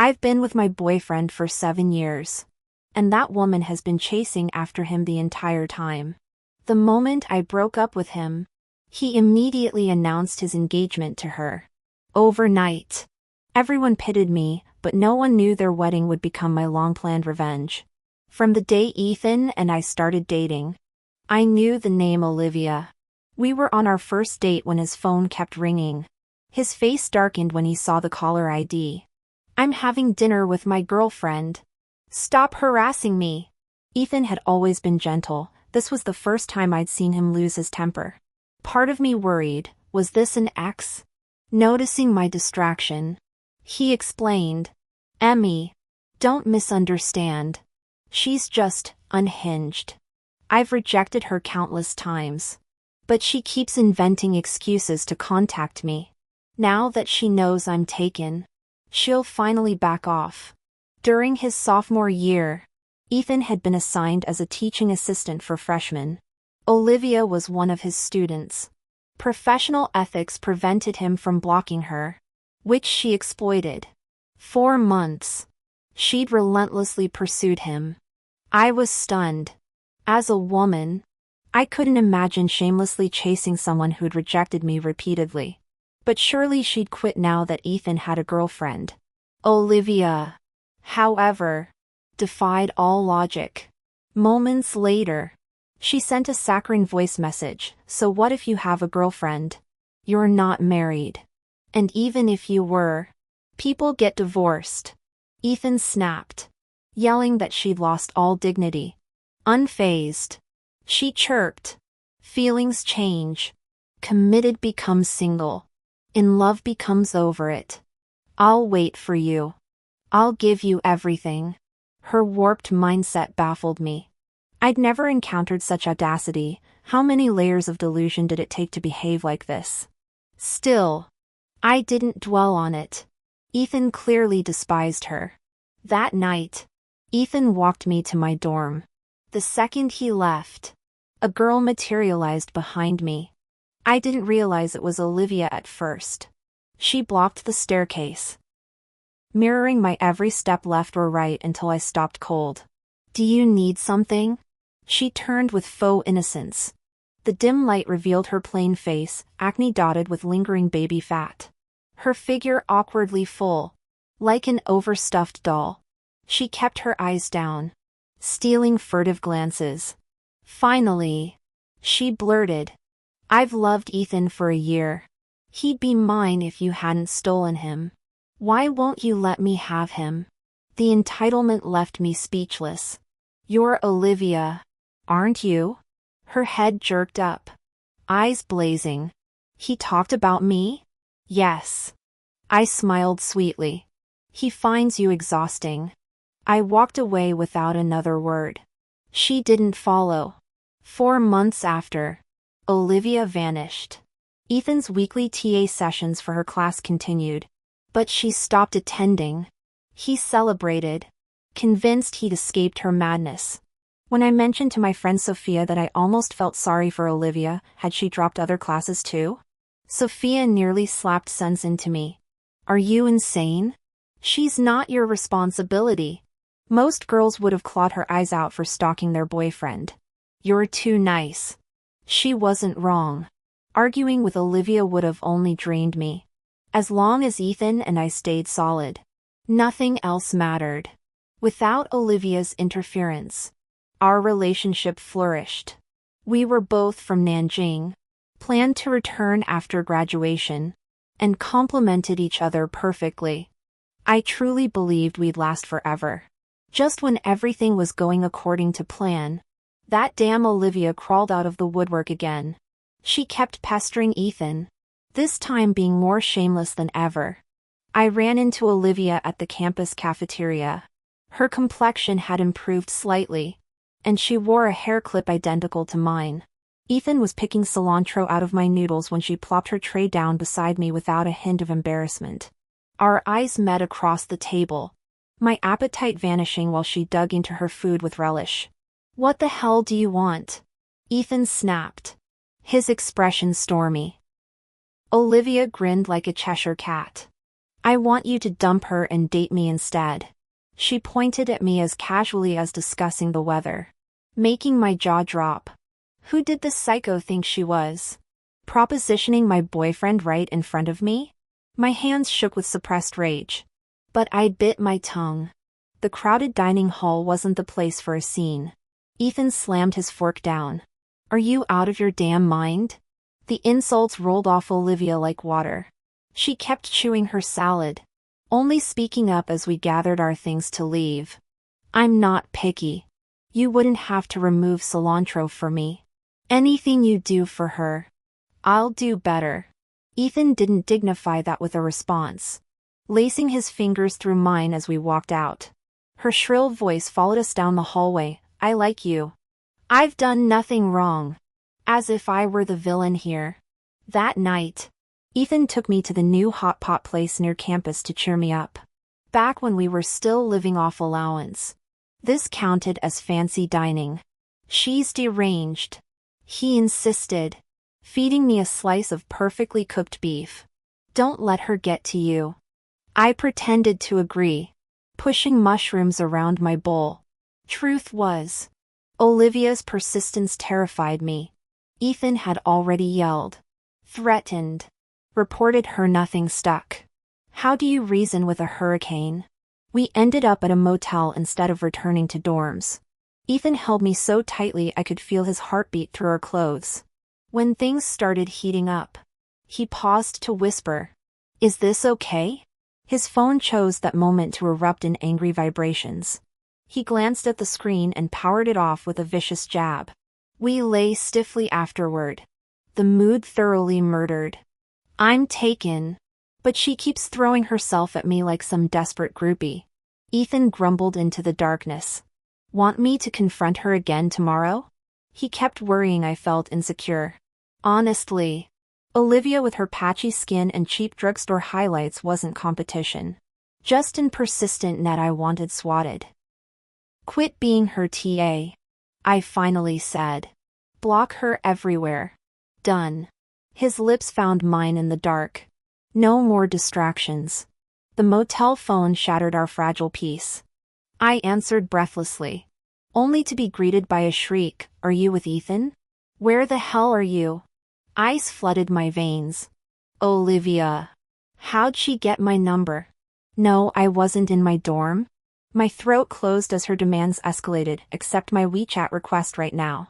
I've been with my boyfriend for 7 years. And that woman has been chasing after him the entire time. The moment I broke up with him, he immediately announced his engagement to her. Overnight. Everyone pitied me, but no one knew their wedding would become my long-planned revenge. From the day Ethan and I started dating, I knew the name Olivia. We were on our first date when his phone kept ringing. His face darkened when he saw the caller ID. "I'm having dinner with my girlfriend. Stop harassing me." Ethan had always been gentle. This was the first time I'd seen him lose his temper. Part of me worried, was this an ex? Noticing my distraction, he explained, "Emmy, don't misunderstand. She's just unhinged. I've rejected her countless times. But she keeps inventing excuses to contact me. Now that she knows I'm taken, she'll finally back off." During his sophomore year, Ethan had been assigned as a teaching assistant for freshmen. Olivia was one of his students. Professional ethics prevented him from blocking her, which she exploited. For months, she'd relentlessly pursued him. I was stunned. As a woman, I couldn't imagine shamelessly chasing someone who'd rejected me repeatedly. But surely she'd quit now that Ethan had a girlfriend. Olivia, however, defied all logic. Moments later, she sent a saccharine voice message. "So what if you have a girlfriend? You're not married. And even if you were, people get divorced." Ethan snapped, yelling that she'd lost all dignity. Unfazed, she chirped, "Feelings change. Committed becomes single. In love becomes over it. I'll wait for you. I'll give you everything." Her warped mindset baffled me. I'd never encountered such audacity. How many layers of delusion did it take to behave like this? Still, I didn't dwell on it. Ethan clearly despised her. That night, Ethan walked me to my dorm. The second he left, a girl materialized behind me. I didn't realize it was Olivia at first. She blocked the staircase, mirroring my every step left or right until I stopped cold. "Do you need something?" She turned with faux innocence. The dim light revealed her plain face, acne dotted with lingering baby fat. Her figure awkwardly full, like an overstuffed doll. She kept her eyes down, stealing furtive glances. Finally, she blurted, "I've loved Ethan for a year. He'd be mine if you hadn't stolen him. Why won't you let me have him?" The entitlement left me speechless. "You're Olivia, aren't you?" Her head jerked up, eyes blazing. "He talked about me?" "Yes." I smiled sweetly. "He finds you exhausting." I walked away without another word. She didn't follow. 4 months after, Olivia vanished. Ethan's weekly TA sessions for her class continued, but she stopped attending. He celebrated, convinced he'd escaped her madness. When I mentioned to my friend Sophia that I almost felt sorry for Olivia, had she dropped other classes too? Sophia nearly slapped sense into me. "Are you insane? She's not your responsibility. Most girls would have clawed her eyes out for stalking their boyfriend. You're too nice." She wasn't wrong. Arguing with Olivia would have only drained me. As long as Ethan and I stayed solid, nothing else mattered. Without Olivia's interference, our relationship flourished. We were both from Nanjing, planned to return after graduation, and complemented each other perfectly. I truly believed we'd last forever. Just when everything was going according to plan, that damn Olivia crawled out of the woodwork again. She kept pestering Ethan, this time being more shameless than ever. I ran into Olivia at the campus cafeteria. Her complexion had improved slightly, and she wore a hair clip identical to mine. Ethan was picking cilantro out of my noodles when she plopped her tray down beside me without a hint of embarrassment. Our eyes met across the table, my appetite vanishing while she dug into her food with relish. "What the hell do you want?" Ethan snapped, his expression stormy. Olivia grinned like a Cheshire cat. I want you to dump her and date me instead. She pointed at me as casually as discussing the weather, making my jaw drop. Who did this psycho think she was? Propositioning my boyfriend right in front of me? My hands shook with suppressed rage. But I bit my tongue. The crowded dining hall wasn't the place for a scene. Ethan slammed his fork down. Are you out of your damn mind? The insults rolled off Olivia like water. She kept chewing her salad, only speaking up as we gathered our things to leave. I'm not picky. You wouldn't have to remove cilantro for me. Anything you do for her, I'll do better. Ethan didn't dignify that with a response, lacing his fingers through mine as we walked out. Her shrill voice followed us down the hallway. I like you. I've done nothing wrong. As if I were the villain here. That night, Ethan took me to the new hot pot place near campus to cheer me up. Back when we were still living off allowance, this counted as fancy dining. She's deranged, he insisted, feeding me a slice of perfectly cooked beef. Don't let her get to you. I pretended to agree, pushing mushrooms around my bowl. Truth was, Olivia's persistence terrified me. Ethan had already yelled, threatened, reported her nothing stuck. How do you reason with a hurricane? We ended up at a motel instead of returning to dorms. Ethan held me so tightly I could feel his heartbeat through our clothes. When things started heating up, he paused to whisper, "Is this okay?" His phone chose that moment to erupt in angry vibrations. He glanced at the screen and powered it off with a vicious jab. We lay stiffly afterward, the mood thoroughly murdered. I'm taken, but she keeps throwing herself at me like some desperate groupie. Ethan grumbled into the darkness. Want me to confront her again tomorrow? He kept worrying. I felt insecure. Honestly, Olivia with her patchy skin and cheap drugstore highlights wasn't competition. Just an persistent net I wanted swatted. Quit being her TA. I finally said. Block her everywhere. Done. His lips found mine in the dark. No more distractions. The motel phone shattered our fragile peace. I answered breathlessly, only to be greeted by a shriek. Are you with Ethan? Where the hell are you? Ice flooded my veins. Olivia. How'd she get my number? No, I wasn't in my dorm. My throat closed as her demands escalated. Accept my WeChat request right now.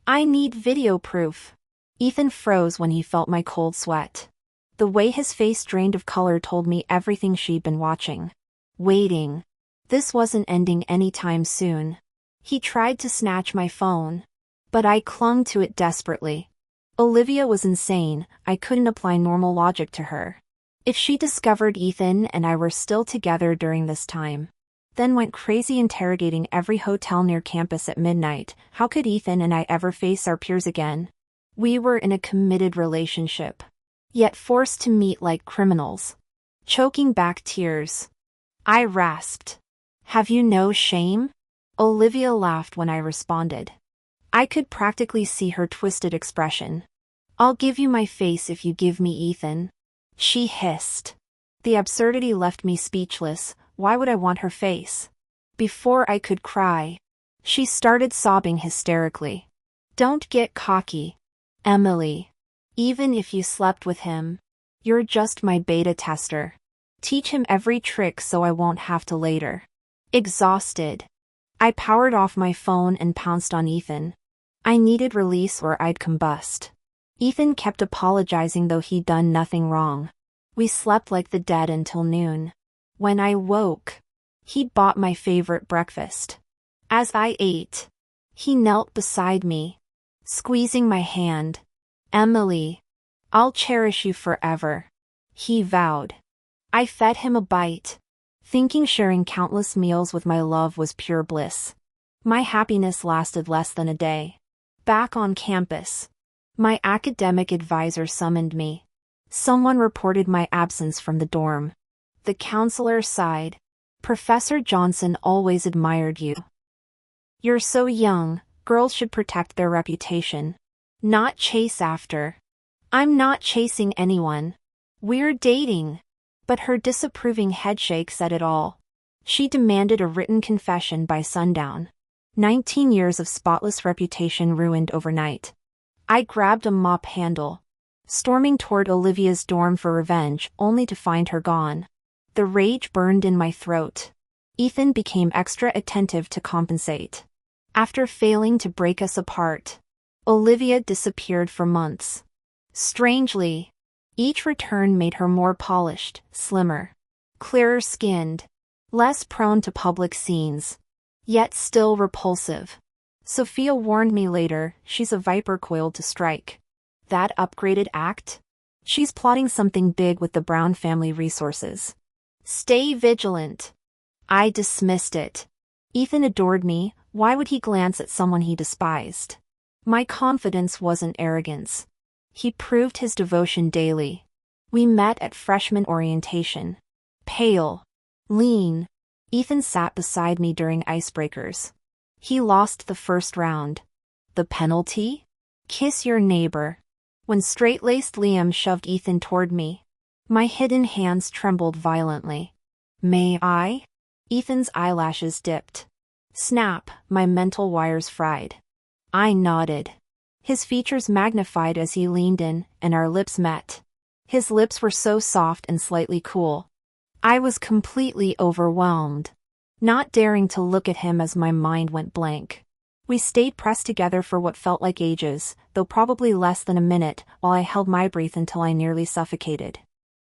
I need video proof. Ethan froze when he felt my cold sweat. The way his face drained of color told me everything she'd been watching. Waiting. This wasn't ending anytime soon. He tried to snatch my phone, but I clung to it desperately. Olivia was insane. I couldn't apply normal logic to her. If she discovered Ethan and I were still together during this time, then went crazy interrogating every hotel near campus at midnight, how could Ethan and I ever face our peers again? We were in a committed relationship, yet forced to meet like criminals. Choking back tears, I rasped, "Have you no shame?" Olivia laughed when I responded. I could practically see her twisted expression. "I'll give you my face if you give me Ethan," she hissed. The absurdity left me speechless. Why would I want her face? Before I could cry, she started sobbing hysterically. "Don't get cocky, Emily. Even if you slept with him, you're just my beta tester. Teach him every trick so I won't have to later." Exhausted, I powered off my phone and pounced on Ethan. I needed release or I'd combust. Ethan kept apologizing though he'd done nothing wrong. We slept like the dead until noon. When I woke, he'd bought my favorite breakfast. As I ate, he knelt beside me, squeezing my hand. "Emily, I'll cherish you forever," he vowed. I fed him a bite, thinking sharing countless meals with my love was pure bliss. My happiness lasted less than a day. Back on campus, my academic advisor summoned me. Someone reported my absence from the dorm. The counselor sighed. "Professor Johnson always admired you. You're so young, girls should protect their reputation, not chase after." "I'm not chasing anyone. We're dating." But her disapproving headshake said it all. She demanded a written confession by sundown. 19 years of spotless reputation ruined overnight. I grabbed a mop handle, storming toward Olivia's dorm for revenge, only to find her gone. The rage burned in my throat. Ethan became extra attentive to compensate. After failing to break us apart, Olivia disappeared for months. Strangely, each return made her more polished, slimmer, clearer-skinned, less prone to public scenes, yet still repulsive. Sophia warned me later, she's a viper coiled to strike. That upgraded act? She's plotting something big with the Brown family resources. Stay vigilant. I dismissed it. Ethan adored me, why would he glance at someone he despised? My confidence wasn't arrogance. He proved his devotion daily. We met at freshman orientation. Pale, lean, Ethan sat beside me during icebreakers. He lost the first round. The penalty? Kiss your neighbor. When straight-laced Liam shoved Ethan toward me, my hidden hands trembled violently. May I? Ethan's eyelashes dipped. Snap, my mental wires fried. I nodded. His features magnified as he leaned in, and our lips met. His lips were so soft and slightly cool. I was completely overwhelmed, not daring to look at him as my mind went blank. We stayed pressed together for what felt like ages, though probably less than a minute, while I held my breath until I nearly suffocated.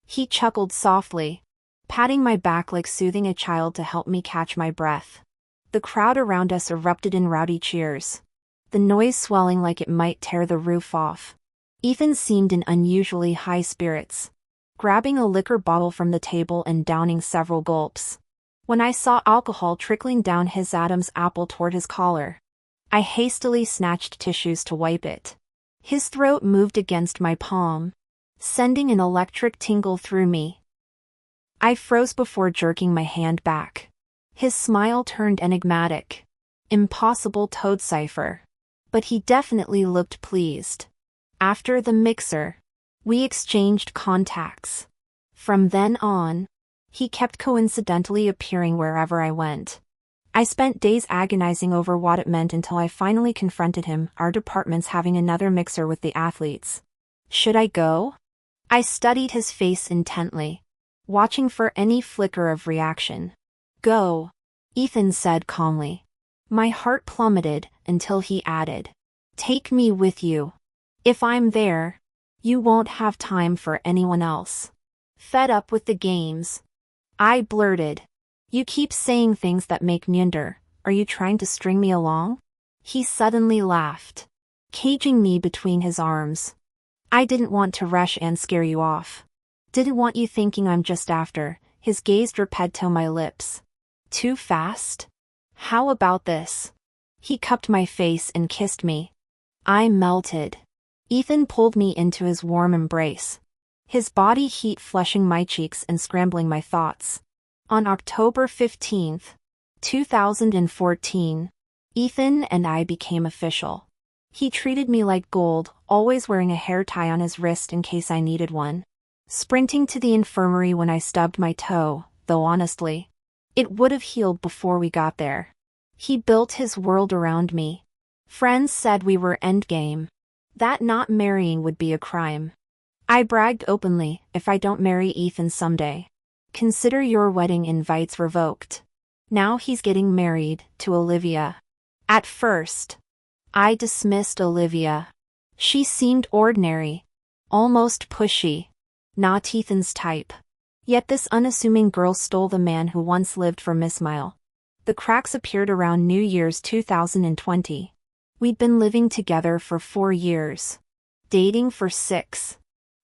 He chuckled softly, patting my back like soothing a child to help me catch my breath. The crowd around us erupted in rowdy cheers, the noise swelling like it might tear the roof off. Ethan seemed in unusually high spirits, grabbing a liquor bottle from the table and downing several gulps. When I saw alcohol trickling down his Adam's apple toward his collar, I hastily snatched tissues to wipe it. His throat moved against my palm, sending an electric tingle through me. I froze before jerking my hand back. His smile turned enigmatic. Impossible code cipher. But he definitely looked pleased. After the mixer, we exchanged contacts. From then on, he kept coincidentally appearing wherever I went. I spent days agonizing over what it meant until I finally confronted him, our department's having another mixer with the athletes. Should I go? I studied his face intently, watching for any flicker of reaction. Go, Ethan said calmly. My heart plummeted until he added, take me with you. If I'm there, you won't have time for anyone else. Fed up with the games, I blurted, you keep saying things that make me wonder, are you trying to string me along? He suddenly laughed, caging me between his arms. I didn't want to rush and scare you off. Didn't want you thinking I'm just after. His gaze dripped to my lips. Too fast? How about this? He cupped my face and kissed me. I melted. Ethan pulled me into his warm embrace, his body heat flushing my cheeks and scrambling my thoughts. On October 15, 2014, Ethan and I became official. He treated me like gold, always wearing a hair tie on his wrist in case I needed one. Sprinting to the infirmary when I stubbed my toe, though honestly, it would have healed before we got there. He built his world around me. Friends said we were endgame, that not marrying would be a crime. I bragged openly, if I don't marry Ethan someday, consider your wedding invites revoked. Now he's getting married to Olivia. At first, I dismissed Olivia. She seemed ordinary, almost pushy, not Ethan's type. Yet this unassuming girl stole the man who once lived for Miss Mile. The cracks appeared around New Year's 2020. We'd been living together for 4 years, dating for 6.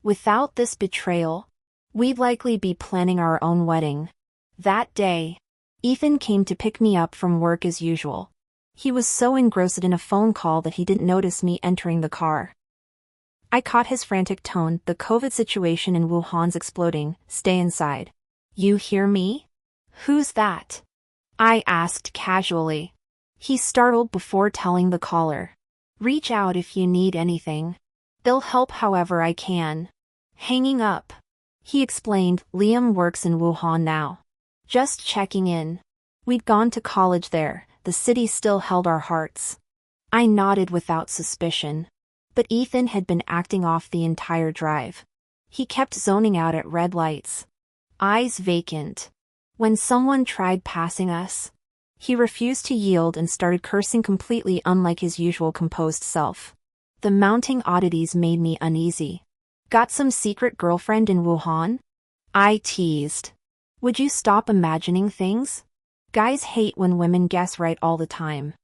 Without this betrayal, we'd likely be planning our own wedding. That day, Ethan came to pick me up from work as usual. He was so engrossed in a phone call that he didn't notice me entering the car. I caught his frantic tone, the COVID situation in Wuhan's exploding, stay inside. You hear me? Who's that? I asked casually. He startled before telling the caller. Reach out if you need anything. They'll help however I can. Hanging up, He explained, Liam works in Wuhan now. Just checking in. We'd gone to college there, the city still held our hearts. I nodded without suspicion. But Ethan had been acting off the entire drive. He kept zoning out at red lights. Eyes vacant. When someone tried passing us, he refused to yield and started cursing completely unlike his usual composed self. The mounting oddities made me uneasy. Got some secret girlfriend in Wuhan? I teased. Would you stop imagining things? Guys hate when women guess right all the time.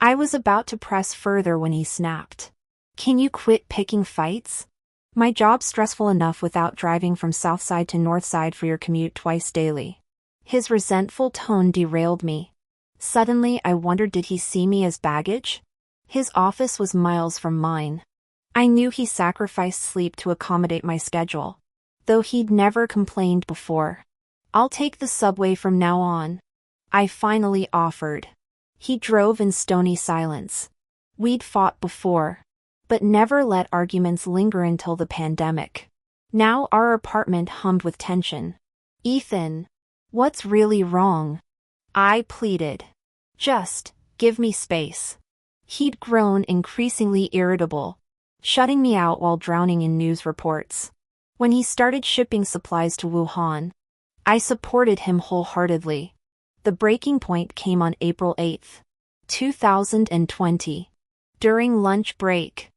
I was about to press further when he snapped. Can you quit picking fights? My job's stressful enough without driving from south side to north side for your commute twice daily. His resentful tone derailed me. Suddenly I wondered, did he see me as baggage? His office was miles from mine. I knew he sacrificed sleep to accommodate my schedule. Though he'd never complained before. I'll take the subway from now on. I finally offered. He drove in stony silence. We'd fought before. But never let arguments linger until the pandemic. Now our apartment hummed with tension. Ethan, what's really wrong? I pleaded. Just, give me space. He'd grown increasingly irritable, shutting me out while drowning in news reports. When he started shipping supplies to Wuhan, I supported him wholeheartedly. The breaking point came on April 8, 2020. During lunch break,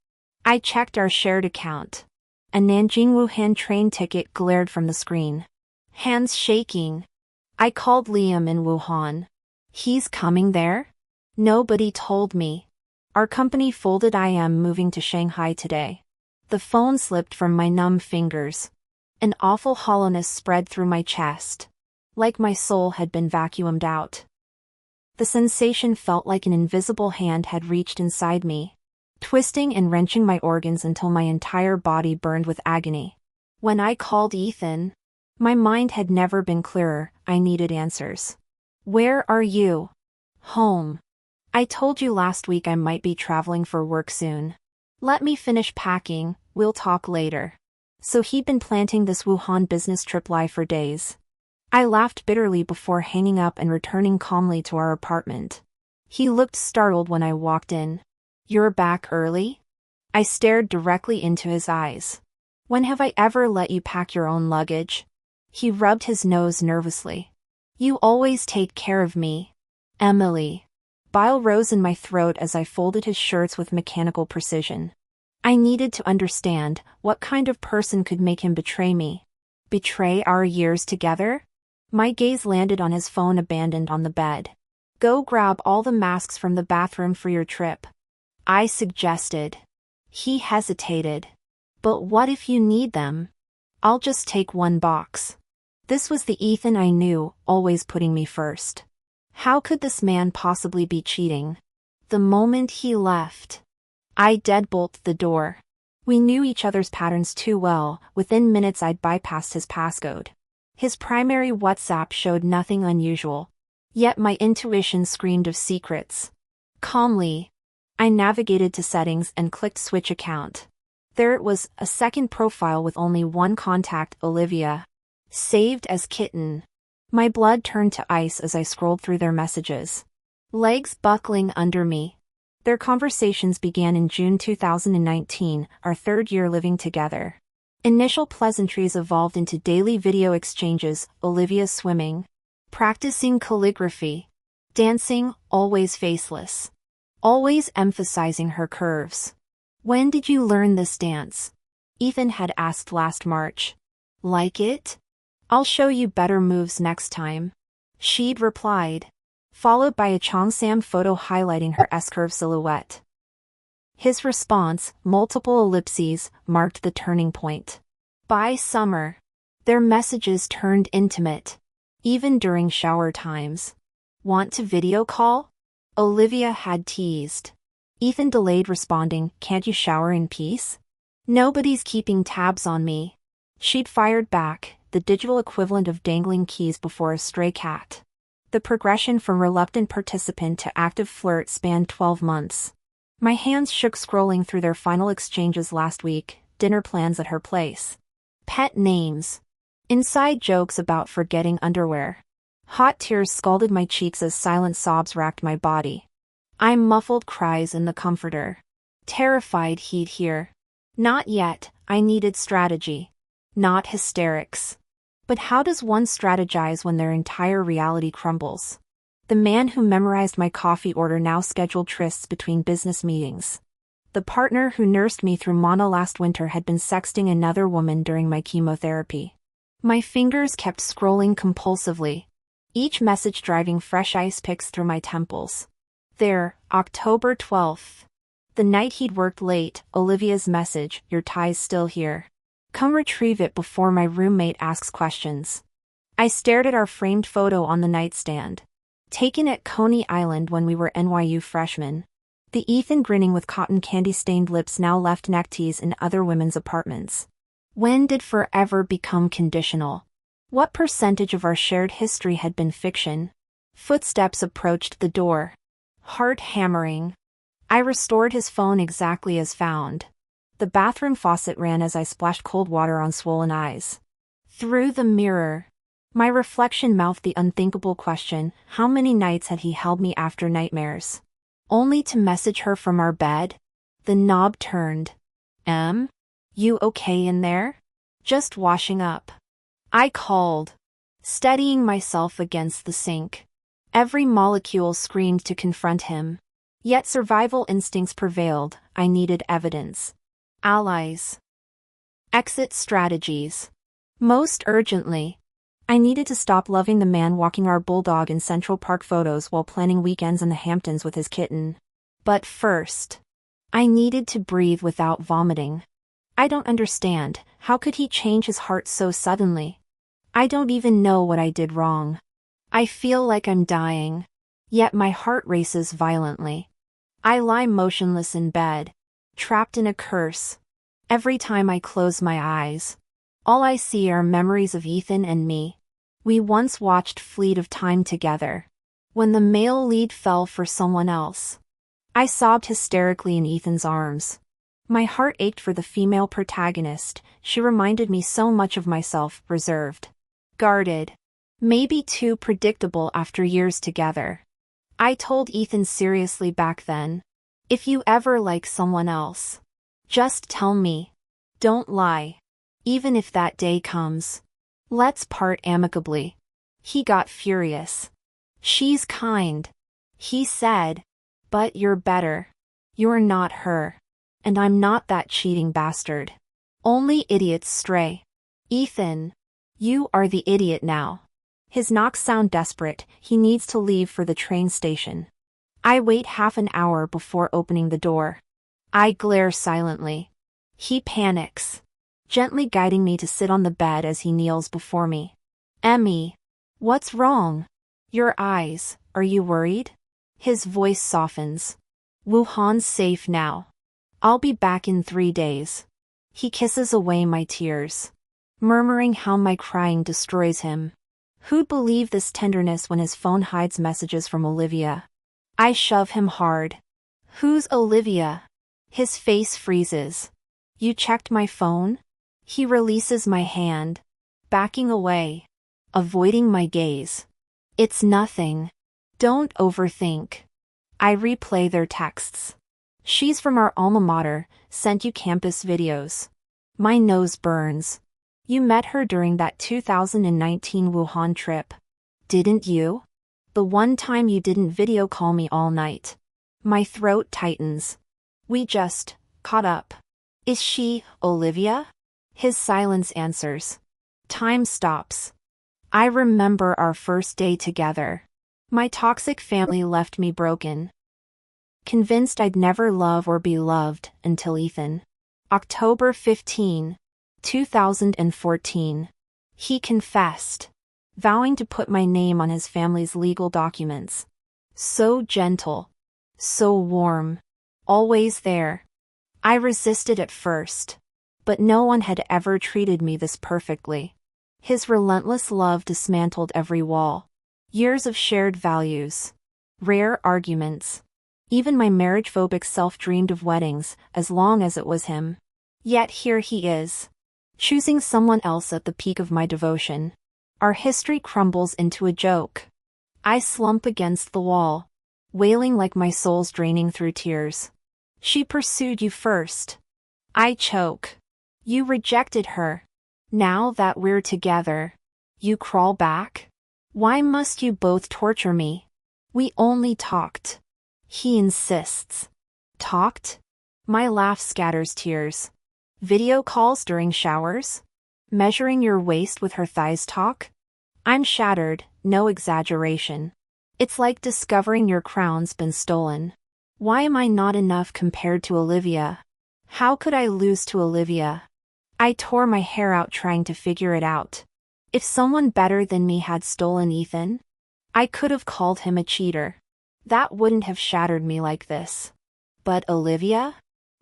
I checked our shared account. A Nanjing-Wuhan train ticket glared from the screen. Hands shaking. I called Liam in Wuhan. He's coming there? Nobody told me. Our company folded. I am moving to Shanghai today. The phone slipped from my numb fingers. An awful hollowness spread through my chest. Like my soul had been vacuumed out. The sensation felt like an invisible hand had reached inside me, twisting and wrenching my organs until my entire body burned with agony. When I called Ethan, my mind had never been clearer. I needed answers. Where are you? Home. I told you last week I might be traveling for work soon. Let me finish packing, we'll talk later. So he'd been planting this Wuhan business trip lie for days. I laughed bitterly before hanging up and returning calmly to our apartment. He looked startled when I walked in. You're back early? I stared directly into his eyes. When have I ever let you pack your own luggage? He rubbed his nose nervously. You always take care of me, Emily. Bile rose in my throat as I folded his shirts with mechanical precision. I needed to understand what kind of person could make him betray me. Betray our years together? My gaze landed on his phone abandoned on the bed. Go grab all the masks from the bathroom for your trip, I suggested. He hesitated. But what if you need them? I'll just take one box. This was the Ethan I knew, always putting me first. How could this man possibly be cheating? The moment he left, I deadbolted the door. We knew each other's patterns too well. Within minutes I'd bypassed his passcode. His primary WhatsApp showed nothing unusual. Yet my intuition screamed of secrets. Calmly, I navigated to settings and clicked switch account. There it was, a second profile with only one contact, Olivia. Saved as Kitten. My blood turned to ice as I scrolled through their messages. Legs buckling under me. Their conversations began in June 2019, our third year living together. Initial pleasantries evolved into daily video exchanges, Olivia swimming, practicing calligraphy, dancing, always faceless, always emphasizing her curves. When did you learn this dance? Ethan had asked last March. Like it? I'll show you better moves next time. She'd replied, followed by a Cheongsam photo highlighting her S-curve silhouette. His response, multiple ellipses, marked the turning point. By summer, their messages turned intimate, even during shower times. Want to video call? Olivia had teased. Ethan delayed responding, can't you shower in peace? Nobody's keeping tabs on me. She'd fired back, the digital equivalent of dangling keys before a stray cat. The progression from reluctant participant to active flirt spanned 12 months. My hands shook scrolling through their final exchanges last week, dinner plans at her place. Pet names. Inside jokes about forgetting underwear. Hot tears scalded my cheeks as silent sobs racked my body. I muffled cries in the comforter. Terrified he'd hear. Not yet, I needed strategy. Not hysterics. But how does one strategize when their entire reality crumbles? The man who memorized my coffee order now scheduled trysts between business meetings. The partner who nursed me through mono last winter had been sexting another woman during my chemotherapy. My fingers kept scrolling compulsively, each message driving fresh ice picks through my temples. There, October 12th. The night he'd worked late, Olivia's message, "Your tie's still here. Come retrieve it before my roommate asks questions." I stared at our framed photo on the nightstand. Taken at Coney Island when we were NYU freshmen. The Ethan grinning with cotton candy-stained lips now left neckties in other women's apartments. When did forever become conditional? What percentage of our shared history had been fiction? Footsteps approached the door. Heart hammering. I restored his phone exactly as found. The bathroom faucet ran as I splashed cold water on swollen eyes. Through the mirror. My reflection mouthed the unthinkable question, how many nights had he held me after nightmares? Only to message her from our bed? The knob turned. You okay in there? Just washing up. I called, steadying myself against the sink. Every molecule screamed to confront him. Yet survival instincts prevailed. I needed evidence. Allies. Exit strategies. Most urgently, I needed to stop loving the man walking our bulldog in Central Park photos while planning weekends in the Hamptons with his kitten. But first, I needed to breathe without vomiting. I don't understand, how could he change his heart so suddenly? I don't even know what I did wrong. I feel like I'm dying. Yet my heart races violently. I lie motionless in bed, trapped in a curse. Every time I close my eyes, all I see are memories of Ethan and me. We once watched Fleet of Time together. When the male lead fell for someone else, I sobbed hysterically in Ethan's arms. My heart ached for the female protagonist. She reminded me so much of myself, reserved, guarded, maybe too predictable after years together. I told Ethan seriously back then, if you ever like someone else, just tell me. Don't lie. Even if that day comes, let's part amicably. He got furious. She's kind, he said, but you're better. You're not her. And I'm not that cheating bastard. Only idiots stray. Ethan, you are the idiot now. His knocks sound desperate. He needs to leave for the train station. I wait half an hour before opening the door. I glare silently. He panics, gently guiding me to sit on the bed as he kneels before me. Emmy, what's wrong? Your eyes, are you worried? His voice softens. Wuhan's safe now. I'll be back in 3 days. He kisses away my tears, murmuring how my crying destroys him. Who'd believe this tenderness when his phone hides messages from Olivia? I shove him hard. Who's Olivia? His face freezes. You checked my phone? He releases my hand, backing away, avoiding my gaze. It's nothing. Don't overthink. I replay their texts. She's from our alma mater, sent you campus videos. My nose burns. You met her during that 2019 Wuhan trip. Didn't you? The one time you didn't video call me all night. My throat tightens. We just caught up. Is she Olivia? His silence answers. Time stops. I remember our first day together. My toxic family left me broken. Convinced I'd never love or be loved until Ethan. October 15, 2014. He confessed, vowing to put my name on his family's legal documents. So gentle, so warm, always there. I resisted at first, but no one had ever treated me this perfectly. His relentless love dismantled every wall. Years of shared values, rare arguments. Even my marriage-phobic self dreamed of weddings, as long as it was him. Yet here he is, choosing someone else at the peak of my devotion. Our history crumbles into a joke. I slump against the wall, wailing like my soul's draining through tears. She pursued you first. I choke. You rejected her. Now that we're together, you crawl back? Why must you both torture me? We only talked. He insists. Talked? My laugh scatters tears. Video calls during showers? Measuring your waist with her thighs talk? I'm shattered, no exaggeration. It's like discovering your crown's been stolen. Why am I not enough compared to Olivia? How could I lose to Olivia? I tore my hair out trying to figure it out. If someone better than me had stolen Ethan, I could have called him a cheater. That wouldn't have shattered me like this. But Olivia?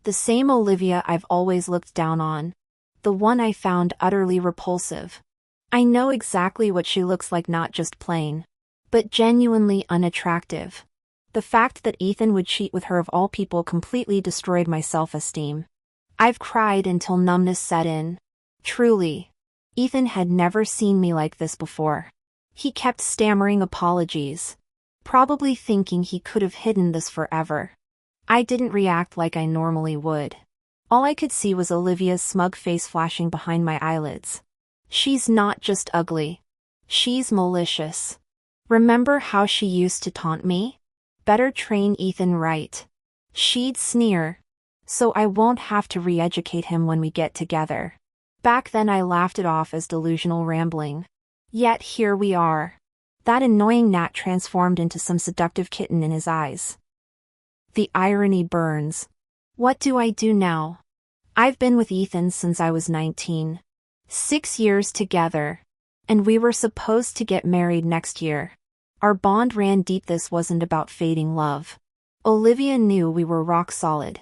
The same Olivia I've always looked down on. The one I found utterly repulsive. I know exactly what she looks like, not just plain, but genuinely unattractive. The fact that Ethan would cheat with her of all people completely destroyed my self-esteem. I've cried until numbness set in. Truly. Ethan had never seen me like this before. He kept stammering apologies, probably thinking he could have hidden this forever. I didn't react like I normally would. All I could see was Olivia's smug face flashing behind my eyelids. She's not just ugly. She's malicious. Remember how she used to taunt me? Better train Ethan right. She'd sneer. So I won't have to re-educate him when we get together. Back then I laughed it off as delusional rambling. Yet here we are. That annoying gnat transformed into some seductive kitten in his eyes. The irony burns. What do I do now? I've been with Ethan since I was 19. 6 years together. And we were supposed to get married next year. Our bond ran deep. This wasn't about fading love. Olivia knew we were rock solid.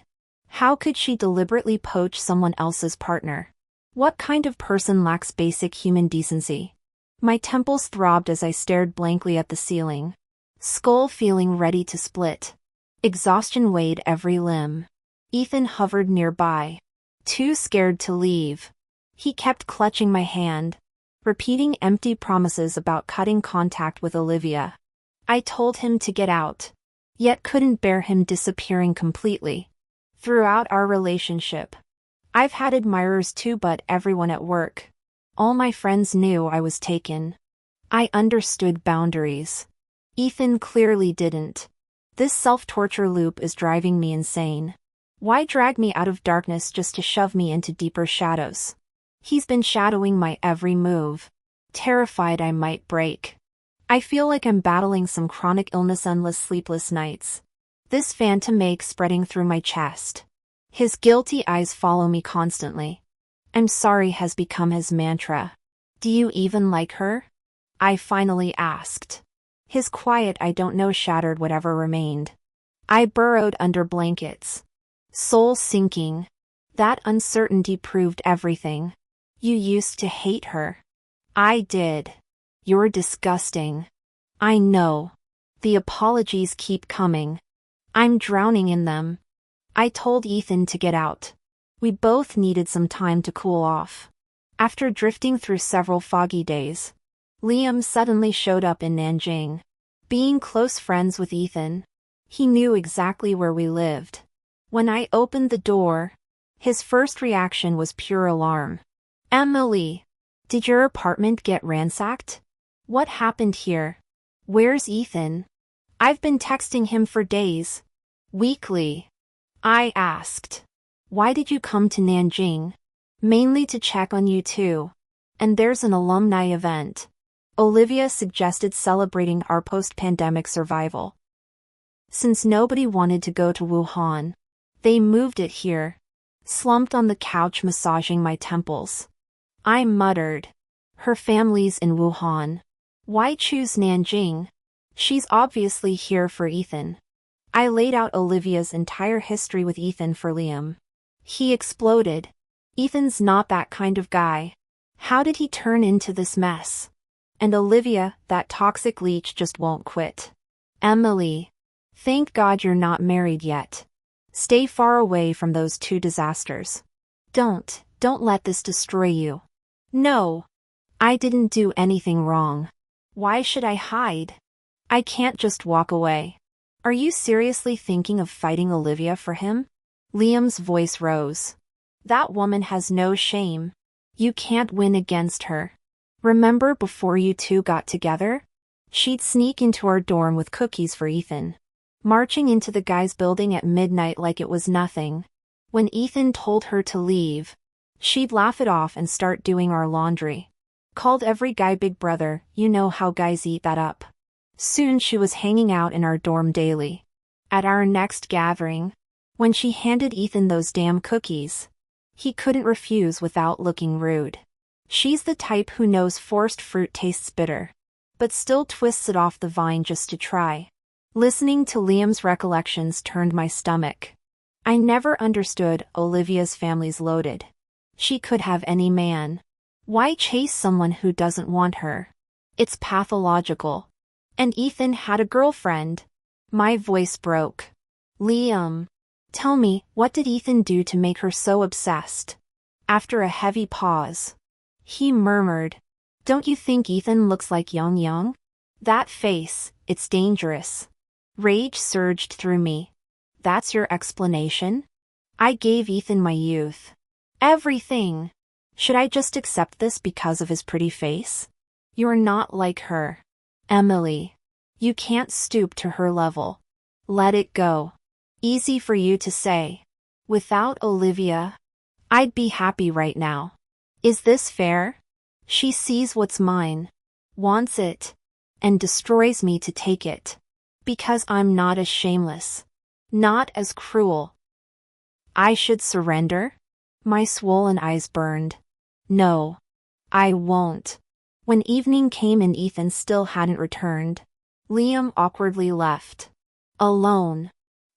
How could she deliberately poach someone else's partner? What kind of person lacks basic human decency? My temples throbbed as I stared blankly at the ceiling. Skull feeling ready to split. Exhaustion weighed every limb. Ethan hovered nearby. Too scared to leave. He kept clutching my hand, repeating empty promises about cutting contact with Olivia. I told him to get out, yet couldn't bear him disappearing completely. Throughout our relationship, I've had admirers too, but everyone at work. All my friends knew I was taken. I understood boundaries. Ethan clearly didn't. This self-torture loop is driving me insane. Why drag me out of darkness just to shove me into deeper shadows? He's been shadowing my every move. Terrified I might break. I feel like I'm battling some chronic illness, endless sleepless nights. This phantom ache spreading through my chest. His guilty eyes follow me constantly. I'm sorry has become his mantra. Do you even like her? I finally asked. His quiet I don't know shattered whatever remained. I burrowed under blankets. Soul sinking. That uncertainty proved everything. You used to hate her. I did. You're disgusting. I know. The apologies keep coming. I'm drowning in them. I told Ethan to get out. We both needed some time to cool off. After drifting through several foggy days, Liam suddenly showed up in Nanjing. Being close friends with Ethan, he knew exactly where we lived. When I opened the door, his first reaction was pure alarm. Emily, did your apartment get ransacked? What happened here? Where's Ethan? I've been texting him for days. Weekly. I asked. Why did you come to Nanjing? Mainly to check on you too. And there's an alumni event. Olivia suggested celebrating our post-pandemic survival. Since nobody wanted to go to Wuhan, they moved it here. Slumped on the couch massaging my temples. I muttered. Her family's in Wuhan. Why choose Nanjing? She's obviously here for Ethan. I laid out Olivia's entire history with Ethan for Liam. He exploded. Ethan's not that kind of guy. How did he turn into this mess? And Olivia, that toxic leech, just won't quit. Emily. Thank God you're not married yet. Stay far away from those two disasters. Don't Don't let this destroy you. No. I didn't do anything wrong. Why should I hide? I can't just walk away. Are you seriously thinking of fighting Olivia for him? Liam's voice rose. That woman has no shame. You can't win against her. Remember before you two got together? She'd sneak into our dorm with cookies for Ethan. Marching into the guys' building at midnight like it was nothing. When Ethan told her to leave, she'd laugh it off and start doing our laundry. Called every guy big brother, you know how guys eat that up. Soon she was hanging out in our dorm daily. At our next gathering, when she handed Ethan those damn cookies, he couldn't refuse without looking rude. She's the type who knows forced fruit tastes bitter, but still twists it off the vine just to try. Listening to Liam's recollections turned my stomach. I never understood Olivia's family's loaded. She could have any man. Why chase someone who doesn't want her? It's pathological. And Ethan had a girlfriend. My voice broke. Liam. Tell me, what did Ethan do to make her so obsessed? After a heavy pause, he murmured, Don't you think Ethan looks like Young? That face, it's dangerous. Rage surged through me. That's your explanation? I gave Ethan my youth. Everything. Should I just accept this because of his pretty face? You're not like her. Emily. You can't stoop to her level. Let it go. Easy for you to say. Without Olivia, I'd be happy right now. Is this fair? She sees what's mine, wants it, and destroys me to take it. Because I'm not as shameless. Not as cruel. I should surrender? My swollen eyes burned. No. I won't. When evening came and Ethan still hadn't returned, Liam awkwardly left. Alone.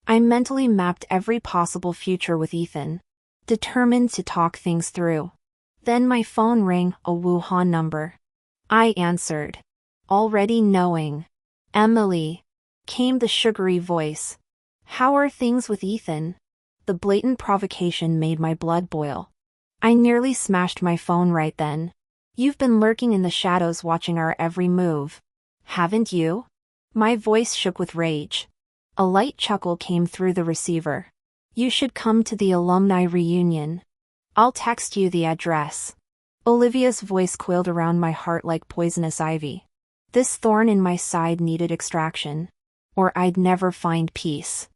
I mentally mapped every possible future with Ethan, determined to talk things through. Then my phone rang, a Wuhan number. I answered. Already knowing. Emily. Came the sugary voice. How are things with Ethan? The blatant provocation made my blood boil. I nearly smashed my phone right then. You've been lurking in the shadows watching our every move. Haven't you? My voice shook with rage. A light chuckle came through the receiver. You should come to the alumni reunion. I'll text you the address. Olivia's voice coiled around my heart like poisonous ivy. This thorn in my side needed extraction, or I'd never find peace.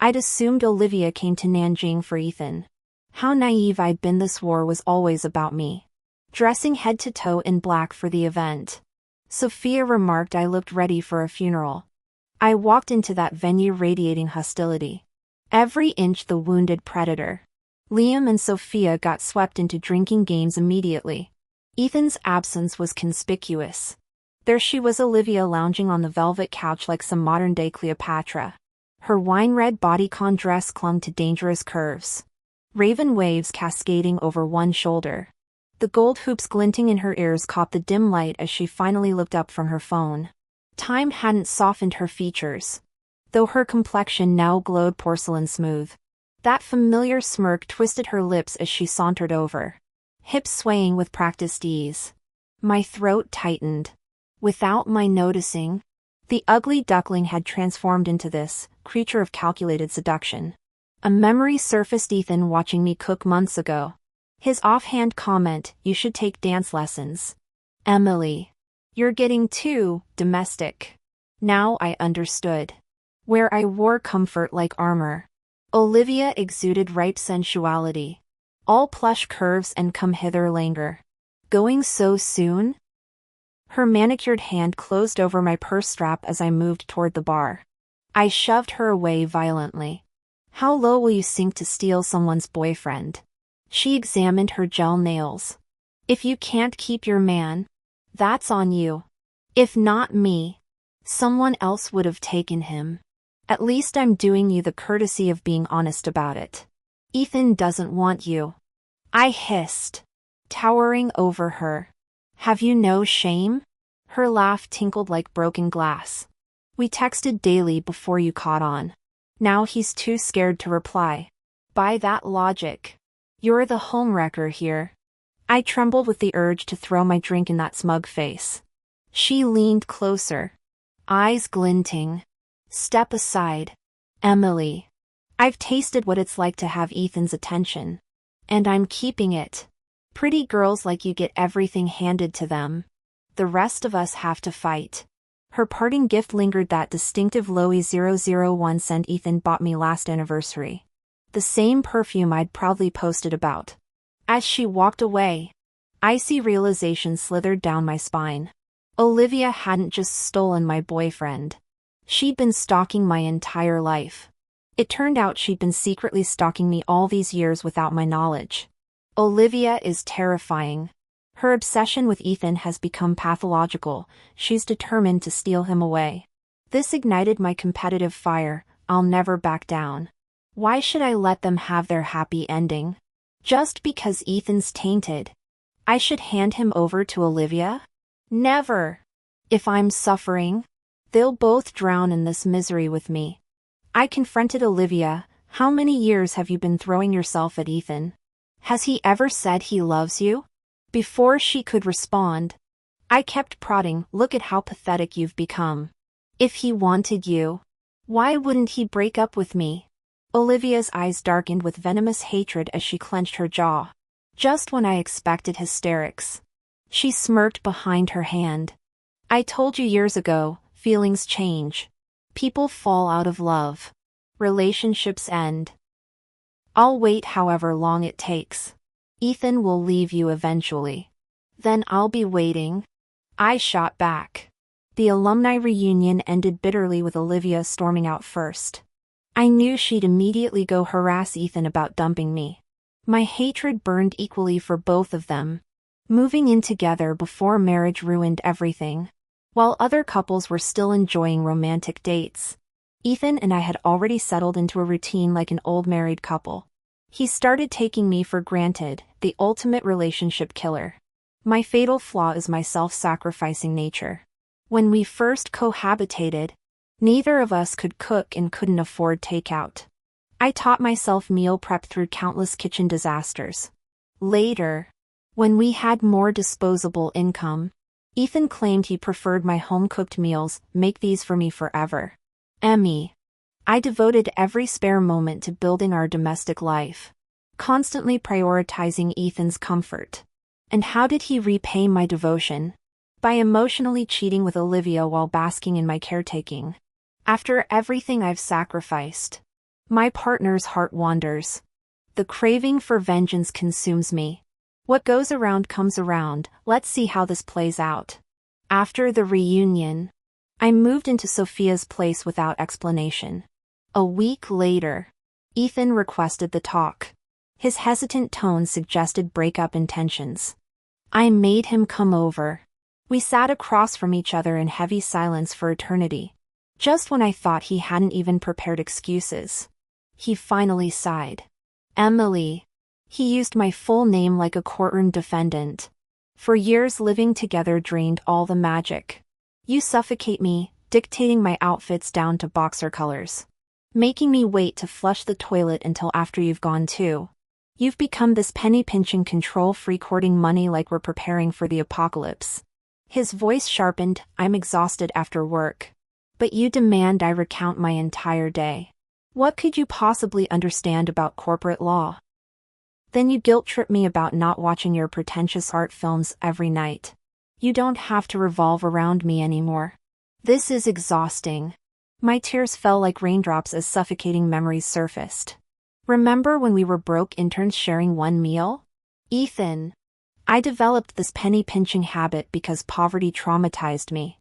I'd assumed Olivia came to Nanjing for Ethan. How naive I'd been. This war was always about me. Dressing head to toe in black for the event, Sophia remarked I looked ready for a funeral. I walked into that venue radiating hostility. Every inch the wounded predator. Liam and Sophia got swept into drinking games immediately. Ethan's absence was conspicuous. There she was, Olivia, lounging on the velvet couch like some modern-day Cleopatra. Her wine-red bodycon dress clung to dangerous curves. Raven waves cascading over one shoulder. The gold hoops glinting in her ears caught the dim light as she finally looked up from her phone. Time hadn't softened her features, though her complexion now glowed porcelain smooth. That familiar smirk twisted her lips as she sauntered over, hips swaying with practiced ease. My throat tightened. Without my noticing, the ugly duckling had transformed into this creature of calculated seduction. A memory surfaced. Ethan watching me cook months ago. His offhand comment, you should take dance lessons. Emily. You're getting too domestic. Now I understood. Where I wore comfort like armor, Olivia exuded ripe sensuality. All plush curves and come hither languor. Going so soon? Her manicured hand closed over my purse strap as I moved toward the bar. I shoved her away violently. How low will you sink to steal someone's boyfriend? She examined her gel nails. If you can't keep your man, that's on you. If not me, someone else would have taken him. At least I'm doing you the courtesy of being honest about it. Ethan doesn't want you. I hissed, towering over her. Have you no shame? Her laugh tinkled like broken glass. We texted daily before you caught on. Now he's too scared to reply. By that logic, You're the homewrecker here. I trembled with the urge to throw my drink in that smug face. She leaned closer, eyes glinting. Step aside, Emily. I've tasted what it's like to have Ethan's attention. And I'm keeping it. Pretty girls like you get everything handed to them. The rest of us have to fight. Her parting gift lingered, that distinctive Loewe 001 scent Ethan bought me last anniversary. The same perfume I'd proudly posted about. As she walked away, icy realization slithered down my spine. Olivia hadn't just stolen my boyfriend. She'd been stalking my entire life. It turned out she'd been secretly stalking me all these years without my knowledge. Olivia is terrifying. Her obsession with Ethan has become pathological. She's determined to steal him away. This ignited my competitive fire. I'll never back down. Why should I let them have their happy ending? Just because Ethan's tainted, I should hand him over to Olivia? Never. If I'm suffering, they'll both drown in this misery with me. I confronted Olivia. How many years have you been throwing yourself at Ethan? Has he ever said he loves you? Before she could respond, I kept prodding. Look at how pathetic you've become. If he wanted you, why wouldn't he break up with me? Olivia's eyes darkened with venomous hatred as she clenched her jaw. Just when I expected hysterics, she smirked behind her hand. I told you years ago, feelings change. People fall out of love. Relationships end. I'll wait however long it takes. Ethan will leave you eventually. Then I'll be waiting. I shot back. The alumni reunion ended bitterly with Olivia storming out first. I knew she'd immediately go harass Ethan about dumping me. My hatred burned equally for both of them. Moving in together before marriage ruined everything. While other couples were still enjoying romantic dates, Ethan and I had already settled into a routine like an old married couple. He started taking me for granted, the ultimate relationship killer. My fatal flaw is my self-sacrificing nature. When we first cohabitated, neither of us could cook and couldn't afford takeout. I taught myself meal prep through countless kitchen disasters. Later, when we had more disposable income, Ethan claimed he preferred my home-cooked meals. Make these for me forever. Emmy. I devoted every spare moment to building our domestic life, constantly prioritizing Ethan's comfort. And how did he repay my devotion? By emotionally cheating with Olivia while basking in my caretaking. After everything I've sacrificed, my partner's heart wanders. The craving for vengeance consumes me. What goes around comes around. Let's see how this plays out. After the reunion, I moved into Sophia's place without explanation. A week later, Ethan requested the talk. His hesitant tone suggested breakup intentions. I made him come over. We sat across from each other in heavy silence for eternity. Just when I thought he hadn't even prepared excuses, he finally sighed. Emily. He used my full name like a courtroom defendant. For years living together drained all the magic. You suffocate me, dictating my outfits down to boxer colors. Making me wait to flush the toilet until after you've gone too. You've become this penny-pinching control freak hoarding money like we're preparing for the apocalypse. His voice sharpened. I'm exhausted after work. But you demand I recount my entire day. What could you possibly understand about corporate law? Then you guilt-trip me about not watching your pretentious art films every night. You don't have to revolve around me anymore. This is exhausting. My tears fell like raindrops as suffocating memories surfaced. Remember when we were broke interns sharing one meal? Ethan. I developed this penny-pinching habit because poverty traumatized me.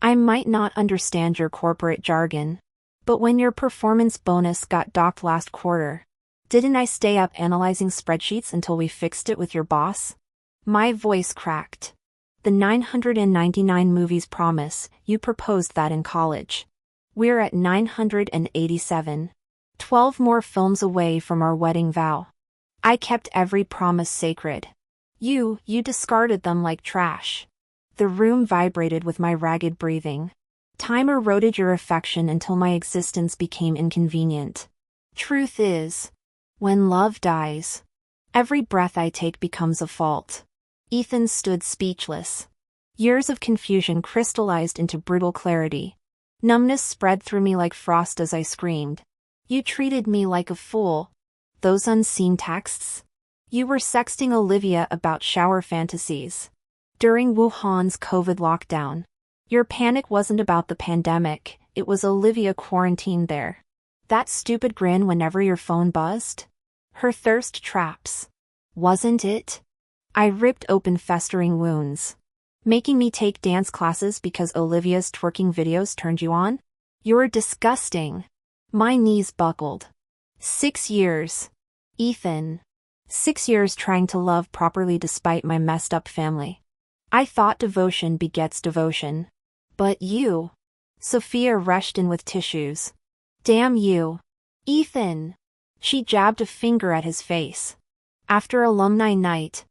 I might not understand your corporate jargon, but when your performance bonus got docked last quarter, didn't I stay up analyzing spreadsheets until we fixed it with your boss? My voice cracked. The 999 movies promise, you proposed that in college. We're at 987. 12 more films away from our wedding vow. I kept every promise sacred. You discarded them like trash. The room vibrated with my ragged breathing. Time eroded your affection until my existence became inconvenient. Truth is, when love dies, Every breath I take becomes a fault. Ethan stood speechless. Years of confusion crystallized into brutal clarity. Numbness spread through me like frost as I screamed. You treated me like a fool. Those unseen texts? You were sexting Olivia about shower fantasies. During Wuhan's COVID lockdown. Your panic wasn't about the pandemic, it was Olivia quarantined there. That stupid grin whenever your phone buzzed? Her thirst traps. Wasn't it? I ripped open festering wounds. Making me take dance classes because Olivia's twerking videos turned you on? You're disgusting. My knees buckled. 6 years. Ethan. 6 years trying to love properly despite my messed up family. I thought devotion begets devotion. But you. Sophia rushed in with tissues. Damn you. Ethan. She jabbed a finger at his face. After alumni night.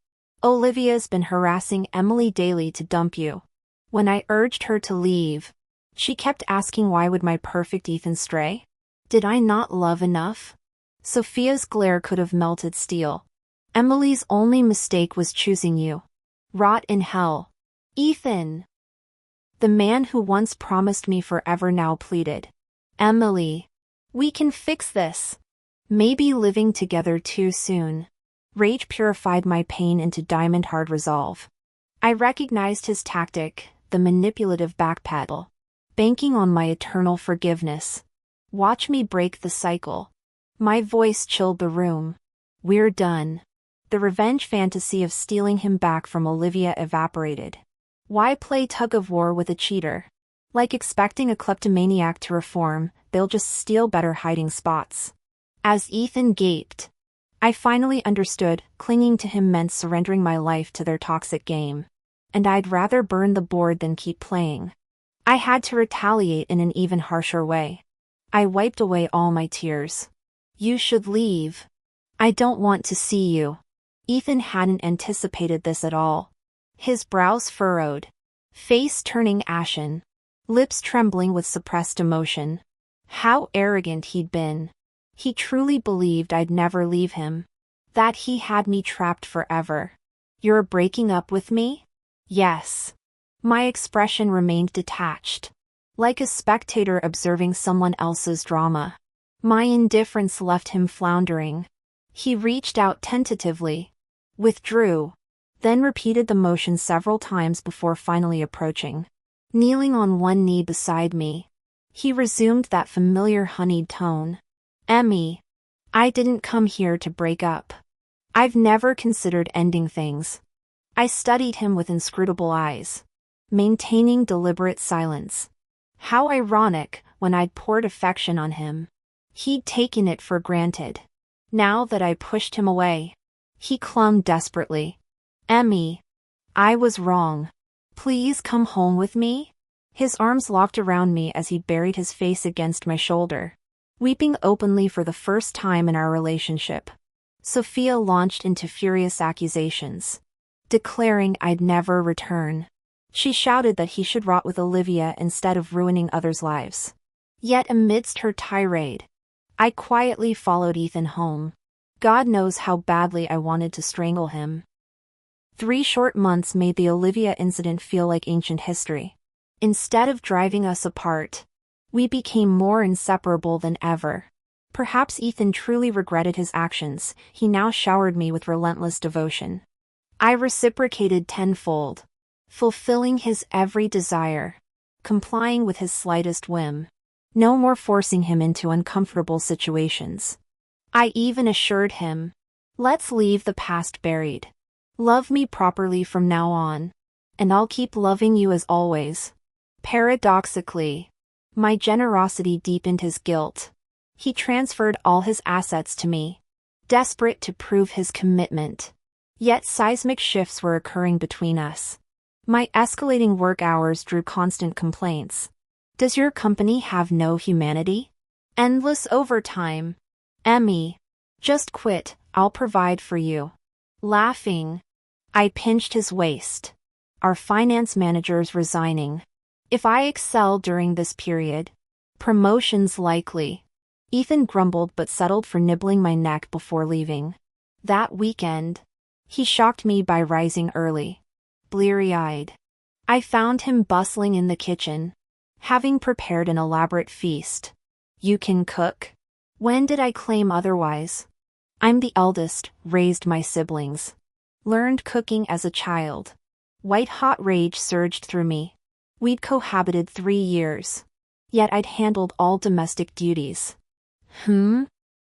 Olivia's been harassing Emily daily to dump you. When I urged her to leave, she kept asking why would my perfect Ethan stray? Did I not love enough? Sophia's glare could have melted steel. Emily's only mistake was choosing you. Rot in hell. Ethan. The man who once promised me forever now pleaded. Emily. We can fix this. Maybe living together too soon. Rage purified my pain into diamond-hard resolve. I recognized his tactic, the manipulative backpedal. Banking on my eternal forgiveness. Watch me break the cycle. My voice chilled the room. We're done. The revenge fantasy of stealing him back from Olivia evaporated. Why play tug-of-war with a cheater? Like expecting a kleptomaniac to reform, they'll just steal better hiding spots. As Ethan gaped, I finally understood clinging to him meant surrendering my life to their toxic game. And I'd rather burn the board than keep playing. I had to retaliate in an even harsher way. I wiped away all my tears. You should leave. I don't want to see you. Ethan hadn't anticipated this at all. His brows furrowed. Face turning ashen. Lips trembling with suppressed emotion. How arrogant he'd been. He truly believed I'd never leave him. That he had me trapped forever. You're breaking up with me? Yes. My expression remained detached. Like a spectator observing someone else's drama. My indifference left him floundering. He reached out tentatively. Withdrew. Then repeated the motion several times before finally approaching. Kneeling on one knee beside me. He resumed that familiar honeyed tone. Emmy. I didn't come here to break up. I've never considered ending things. I studied him with inscrutable eyes. Maintaining deliberate silence. How ironic, when I'd poured affection on him. He'd taken it for granted. Now that I pushed him away. He clung desperately. Emmy. I was wrong. Please come home with me? His arms locked around me as he buried his face against my shoulder. Weeping openly for the first time in our relationship. Sophia launched into furious accusations. Declaring I'd never return. She shouted that he should rot with Olivia instead of ruining others' lives. Yet amidst her tirade, I quietly followed Ethan home. God knows how badly I wanted to strangle him. 3 short months made the Olivia incident feel like ancient history. Instead of driving us apart, we became more inseparable than ever. Perhaps Ethan truly regretted his actions, he now showered me with relentless devotion. I reciprocated tenfold. Fulfilling his every desire. Complying with his slightest whim. No more forcing him into uncomfortable situations. I even assured him. Let's leave the past buried. Love me properly from now on. And I'll keep loving you as always. Paradoxically, my generosity deepened his guilt. He transferred all his assets to me. Desperate to prove his commitment. Yet seismic shifts were occurring between us. My escalating work hours drew constant complaints. Does your company have no humanity? Endless overtime. Emmy. Just quit, I'll provide for you. Laughing. I pinched his waist. Our finance manager's resigning. If I excel during this period, promotions likely. Ethan grumbled but settled for nibbling my neck before leaving. That weekend, he shocked me by rising early, bleary-eyed. I found him bustling in the kitchen, having prepared an elaborate feast. "You can cook?" When did I claim otherwise? I'm the eldest, raised my siblings. Learned cooking as a child. White-hot rage surged through me. We'd cohabited 3 years. Yet I'd handled all domestic duties.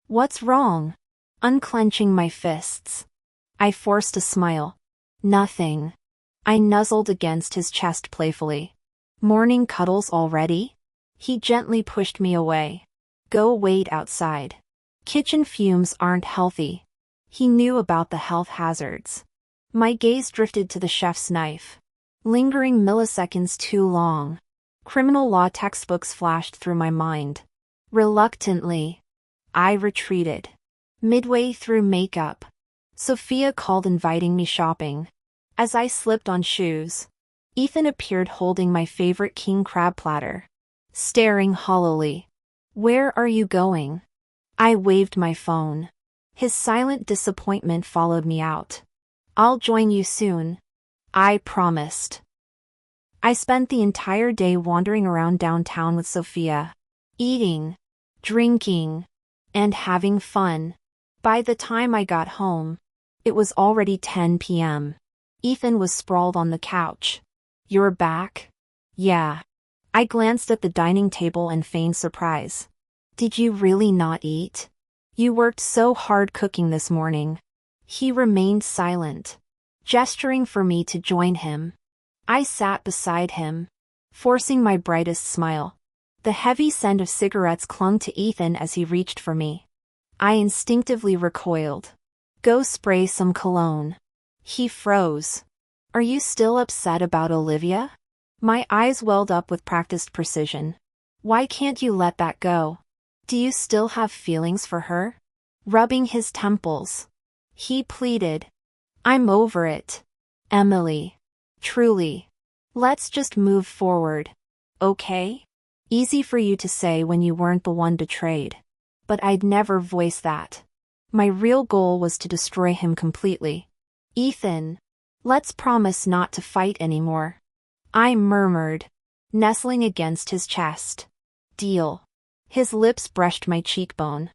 What's wrong? Unclenching my fists, I forced a smile. Nothing. I nuzzled against his chest playfully. "Morning cuddles already?" He gently pushed me away. "Go wait outside. Kitchen fumes aren't healthy." He knew about the health hazards. My gaze drifted to the chef's knife. Lingering milliseconds too long. Criminal law textbooks flashed through my mind. Reluctantly, I retreated. Midway through makeup, Sophia called inviting me shopping. As I slipped on shoes, Ethan appeared holding my favorite king crab platter. Staring hollowly. "Where are you going?" I waved my phone. His silent disappointment followed me out. "I'll join you soon," I promised. I spent the entire day wandering around downtown with Sophia, eating, drinking, and having fun. By the time I got home, it was already 10 p.m. Ethan was sprawled on the couch. "You're back?" "Yeah." I glanced at the dining table and feigned surprise. "Did you really not eat? You worked so hard cooking this morning." He remained silent, gesturing for me to join him. I sat beside him, forcing my brightest smile. The heavy scent of cigarettes clung to Ethan as he reached for me. I instinctively recoiled. "Go spray some cologne." He froze. "Are you still upset about Olivia?" My eyes welled up with practiced precision. "Why can't you let that go? Do you still have feelings for her?" Rubbing his temples, he pleaded. "I'm over it, Emily. Truly. Let's just move forward. Okay?" Easy for you to say when you weren't the one betrayed. But I'd never voice that. My real goal was to destroy him completely. "Ethan, let's promise not to fight anymore," I murmured, nestling against his chest. "Deal." His lips brushed my cheekbone.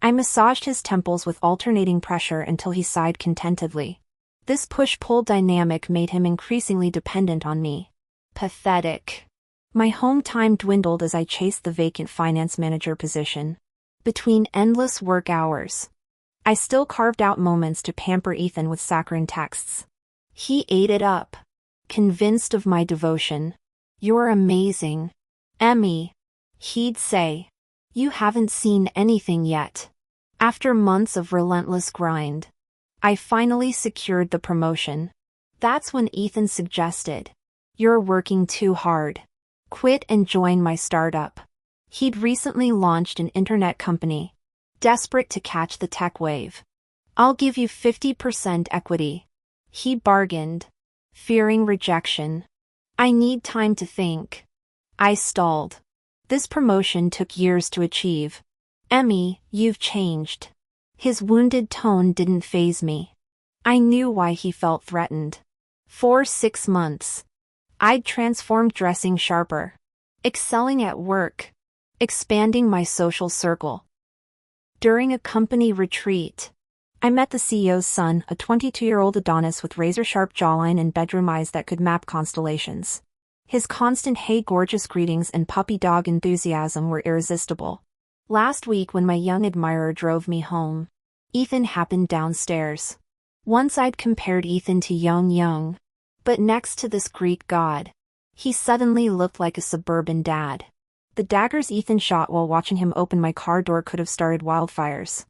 I massaged his temples with alternating pressure until he sighed contentedly. This push-pull dynamic made him increasingly dependent on me. Pathetic. My home time dwindled as I chased the vacant finance manager position. Between endless work hours, I still carved out moments to pamper Ethan with saccharine texts. He ate it up, convinced of my devotion. "You're amazing, Emmy," he'd say. "You haven't seen anything yet." After months of relentless grind, I finally secured the promotion. That's when Ethan suggested, "You're working too hard. Quit and join my startup." He'd recently launched an internet company, desperate to catch the tech wave. "I'll give you 50% equity," he bargained, fearing rejection. "I need time to think." I stalled. This promotion took years to achieve. "Emmy, you've changed." His wounded tone didn't faze me. I knew why he felt threatened. For 6 months, I'd transformed, dressing sharper, excelling at work, expanding my social circle. During a company retreat, I met the CEO's son, a 22-year-old Adonis with razor-sharp jawline and bedroom eyes that could map constellations. His constant "hey gorgeous" greetings and puppy dog enthusiasm were irresistible. Last week when my young admirer drove me home, Ethan happened downstairs. Once I'd compared Ethan to young, but next to this Greek god, he suddenly looked like a suburban dad. The daggers Ethan shot while watching him open my car door could have started wildfires.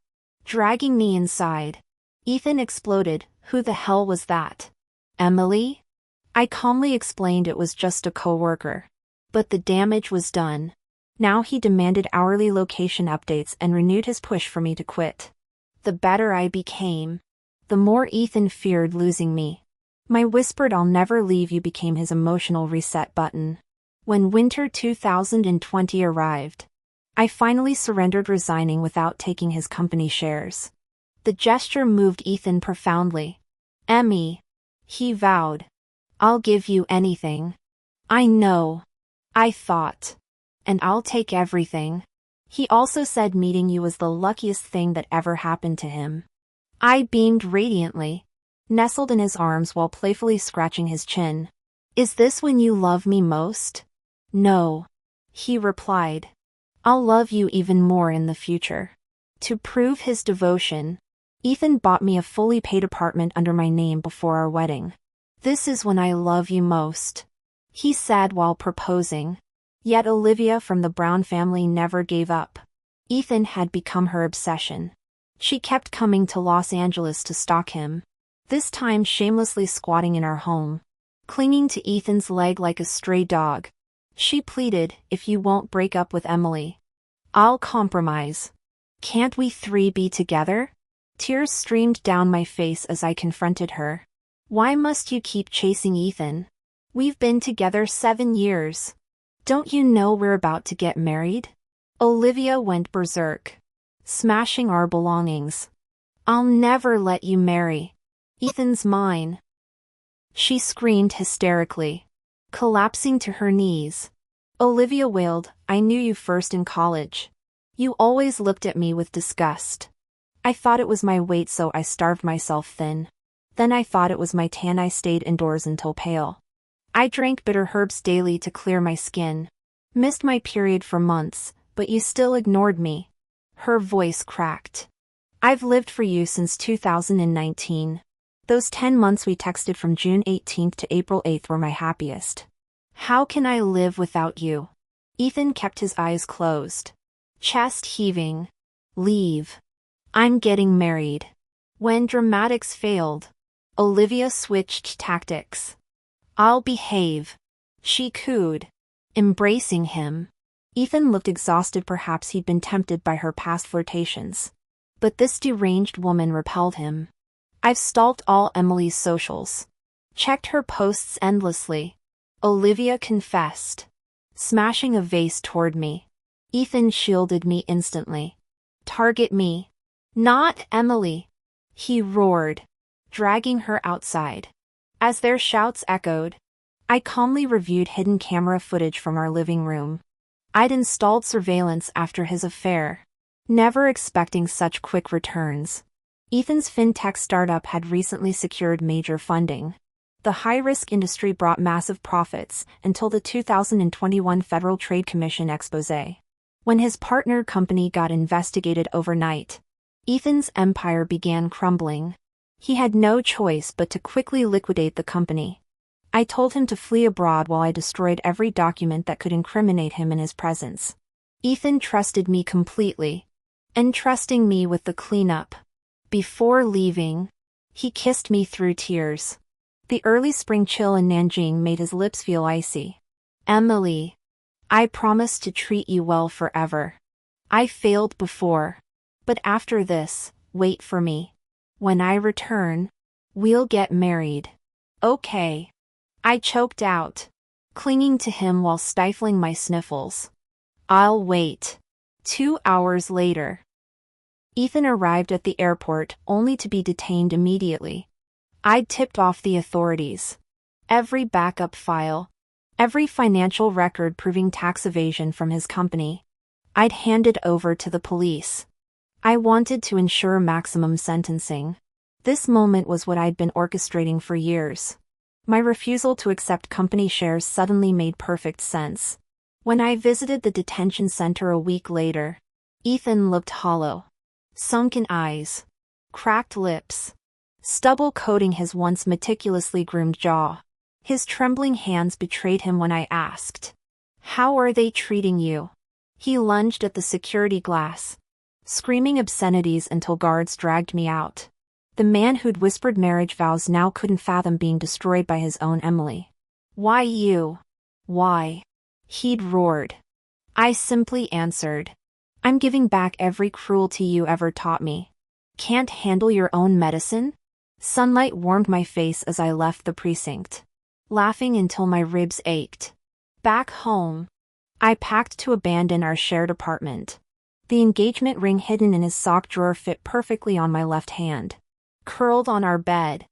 Dragging me inside, Ethan exploded. "Who the hell was that?" "Emily?" I calmly explained it was just a coworker. But the damage was done. Now he demanded hourly location updates and renewed his push for me to quit. The better I became, the more Ethan feared losing me. My whispered "I'll never leave you" became his emotional reset button. When winter 2020 arrived, I finally surrendered, resigning without taking his company shares. The gesture moved Ethan profoundly. "Emmy," he vowed, "I'll give you anything." "I know," I thought. "And I'll take everything." He also said meeting you was the luckiest thing that ever happened to him. I beamed radiantly, nestled in his arms while playfully scratching his chin. "Is this when you love me most?" "No," he replied. "I'll love you even more in the future." To prove his devotion, Ethan bought me a fully paid apartment under my name before our wedding. "This is when I love you most," he said while proposing. Yet Olivia from the Brown family never gave up. Ethan had become her obsession. She kept coming to Los Angeles to stalk him, this time shamelessly squatting in our home, clinging to Ethan's leg like a stray dog. She pleaded, "If you won't break up with Emily, I'll compromise. Can't we three be together?" Tears streamed down my face as I confronted her. "Why must you keep chasing Ethan? We've been together 7 years. Don't you know we're about to get married?" Olivia went berserk, smashing our belongings. "I'll never let you marry. Ethan's mine," she screamed hysterically, collapsing to her knees. Olivia wailed, "I knew you first in college. You always looked at me with disgust. I thought it was my weight, so I starved myself thin. Then I thought it was my tan, I stayed indoors until pale. I drank bitter herbs daily to clear my skin. Missed my period for months, but you still ignored me." Her voice cracked. "I've lived for you since 2019. Those 10 months we texted from June 18th to April 8th were my happiest. How can I live without you?" Ethan kept his eyes closed, chest heaving. "Leave. I'm getting married." When dramatics failed, Olivia switched tactics. "I'll behave," she cooed, embracing him. Ethan looked exhausted, perhaps he'd been tempted by her past flirtations. But this deranged woman repelled him. I've stalked all Emily's socials, checked her posts endlessly, Olivia confessed, smashing a vase toward me. Ethan shielded me instantly. "Target me, not Emily," he roared, dragging her outside. As their shouts echoed, I calmly reviewed hidden camera footage from our living room. I'd installed surveillance after his affair, never expecting such quick returns. Ethan's fintech startup had recently secured major funding. The high-risk industry brought massive profits until the 2021 Federal Trade Commission expose. When his partner company got investigated overnight, Ethan's empire began crumbling. He had no choice but to quickly liquidate the company. I told him to flee abroad while I destroyed every document that could incriminate him in his presence. Ethan trusted me completely, entrusting me with the cleanup. Before leaving, he kissed me through tears. The early spring chill in Nanjing made his lips feel icy. "Emily, I promise to treat you well forever. I failed before, but after this, wait for me. When I return, we'll get married." "Okay," I choked out, clinging to him while stifling my sniffles. "I'll wait." 2 hours later, Ethan arrived at the airport only to be detained immediately. I'd tipped off the authorities. Every backup file, every financial record proving tax evasion from his company, I'd handed over to the police. I wanted to ensure maximum sentencing. This moment was what I'd been orchestrating for years. My refusal to accept company shares suddenly made perfect sense. When I visited the detention center a week later, Ethan looked hollow. Sunken eyes, cracked lips, stubble coating his once meticulously groomed jaw. His trembling hands betrayed him when I asked, "How are they treating you?" He lunged at the security glass, screaming obscenities until guards dragged me out. The man who'd whispered marriage vows now couldn't fathom being destroyed by his own Emily. "Why you? Why?" he'd roared. I simply answered, "I'm giving back every cruelty you ever taught me." "Can't handle your own medicine?" Sunlight warmed my face as I left the precinct, laughing until my ribs ached. Back home, I packed to abandon our shared apartment, The engagement ring hidden in his sock drawer fit perfectly on my left hand. Curled on our bed,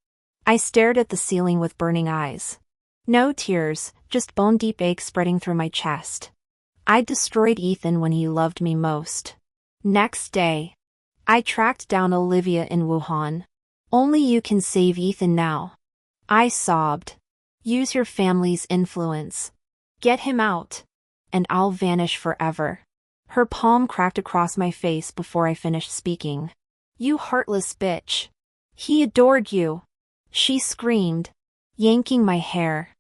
I stared at the ceiling with burning eyes. No tears, just bone-deep ache spreading through my chest. I destroyed Ethan when he loved me most. Next day, I tracked down Olivia in Wuhan. Only you can save Ethan now. I sobbed. Use your family's influence. Get him out, and I'll vanish forever. Her palm cracked across my face before I finished speaking. You heartless bitch. He adored you. She screamed, yanking my hair.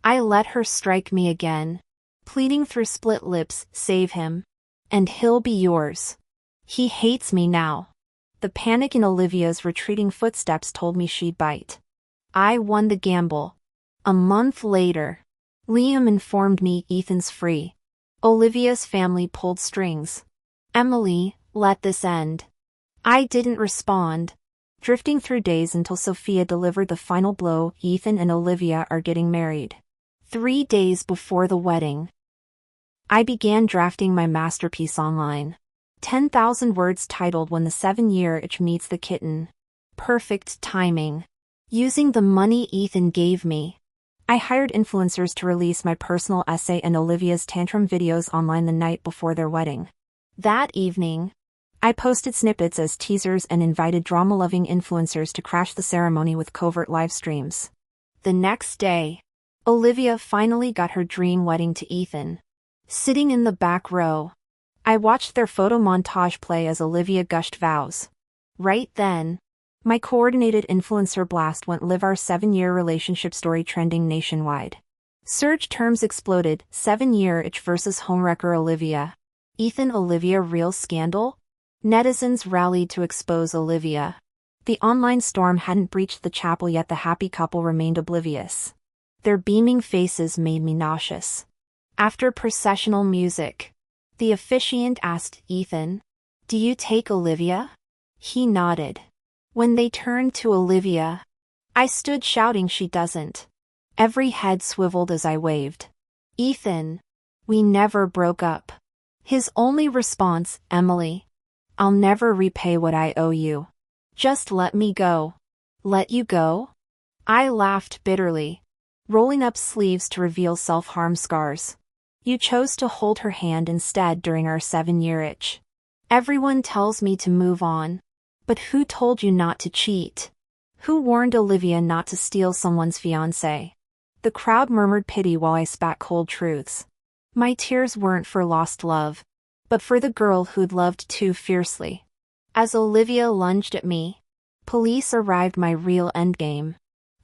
I let her strike me again, pleading through split lips, save him. And he'll be yours. He hates me now. The panic in Olivia's retreating footsteps told me she'd bite. I won the gamble. A month later, Liam informed me Ethan's free. Olivia's family pulled strings. Emily, let this end. I didn't respond, drifting through days until Sophia delivered the final blow. Ethan and Olivia are getting married. 3 days before the wedding, I began drafting my masterpiece online. 10,000 words titled When the 7-Year Itch Meets the Kitten. Perfect timing. Using the money Ethan gave me, I hired influencers to release my personal essay and Olivia's tantrum videos online the night before their wedding. That evening, I posted snippets as teasers and invited drama-loving influencers to crash the ceremony with covert live streams. The next day, Olivia finally got her dream wedding to Ethan. Sitting in the back row, I watched their photo montage play as Olivia gushed vows. Right then, my coordinated influencer blast went live, our 7-year relationship story trending nationwide. Search terms exploded: 7-year itch versus homewrecker Olivia. Ethan Olivia real scandal? Netizens rallied to expose Olivia. The online storm hadn't breached the chapel yet. The happy couple remained oblivious. Their beaming faces made me nauseous. After processional music, the officiant asked Ethan, "Do you take Olivia?" He nodded. When they turned to Olivia, I stood shouting, "She doesn't." Every head swiveled as I waved. Ethan, we never broke up. His only response, "Emily, I'll never repay what I owe you. Just let me go." Let you go? I laughed bitterly, rolling up sleeves to reveal self-harm scars. You chose to hold her hand instead during our 7-year itch. Everyone tells me to move on. But who told you not to cheat? Who warned Olivia not to steal someone's fiancé? The crowd murmured pity while I spat cold truths. My tears weren't for lost love, but for the girl who'd loved too fiercely. As Olivia lunged at me, police arrived. My real endgame.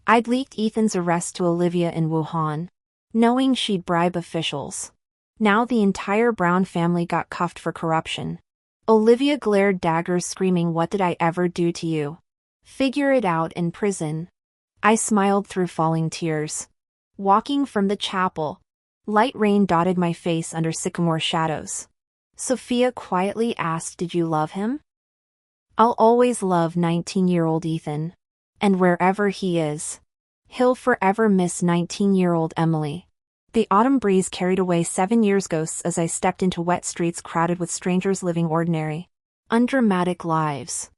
I'd leaked Ethan's arrest to Olivia in Wuhan, knowing she'd bribe officials. Now the entire Brown family got cuffed for corruption. Olivia glared daggers, screaming, "What did I ever do to you? Figure it out in prison." I smiled through falling tears. Walking from the chapel, light rain dotted my face under sycamore shadows. Sophia quietly asked, "Did you love him?" I'll always love 19-year-old Ethan. And wherever he is, he'll forever miss 19-year-old Emily. The autumn breeze carried away 7 years' ghosts as I stepped into wet streets crowded with strangers living ordinary, undramatic lives.